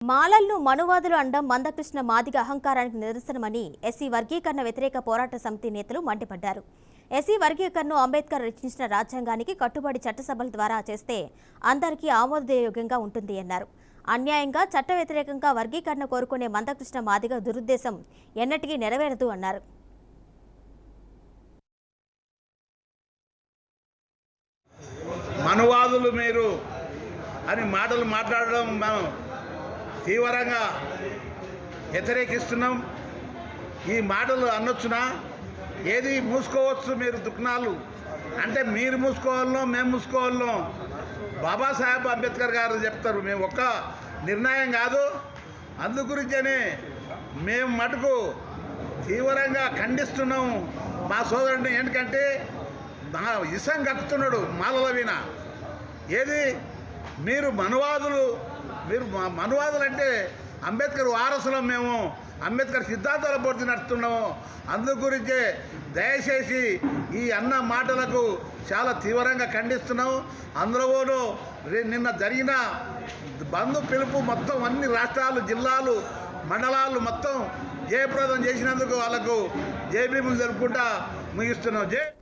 మాలలను మనువాదులు అనడం మందకృష్ణ మాదిగ అహంకారానికి నిదర్శనమని ఎస్సీ వర్గీకరణ వ్యతిరేక పోరాట సమితి నేతలు మండిపడ్డారు. ఎస్సీ వర్గీకరణను అంబేద్కర్ రచించిన రాజ్యాంగానికి కట్టుబడి చట్టసభల ద్వారా చేస్తే అందరికీ ఆమోదయోగ్యంగా ఉంటుంది అన్నారు. అన్యాయంగా చట్ట వ్యతిరేకంగా వర్గీకరణ కోరుకునే మందకృష్ణ మాదిగ దురుద్దేశం ఎన్నటికీ నెరవేరదు అన్నారు. మనువాదులు మీరు అని మాటలు మాట్లాడడం మనం తీవ్రంగా వ్యతిరేకిస్తున్నాం. ఈ మాటలు అనొచ్చునా? ఏది మూసుకోవచ్చు మీరు దుఃఖనాలు అంటే మీరు మూసుకోవాలనో మేము మూసుకోవాలనో బాబాసాహెబ్ అంబేద్కర్ గారు చెప్తారు. మేము ఒక్క నిర్ణయం కాదు. అందుగురించనే మేము మటుకు తీవ్రంగా ఖండిస్తున్నాము మా సోదరుడిని. ఎందుకంటే ఇసం కక్కుతున్నాడు మాలల వీణ. ఏది మీరు మనువాదులు, మీరు మనువాదులు అంటే అంబేద్కర్ వారసులం, మేము అంబేద్కర్ సిద్ధాంతాల పోటీ నడుస్తున్నాము. అందు గురించే దయచేసి ఈ అన్న మాటలకు చాలా తీవ్రంగా ఖండిస్తున్నాము. అందులోనూ నిన్న జరిగిన బంధు పిలుపు మొత్తం అన్ని రాష్ట్రాలు, జిల్లాలు, మండలాలు మొత్తం జయప్రదం చేసినందుకు వాళ్ళకు జయభీములు జరుపుకుంటా ముగిస్తున్నాం.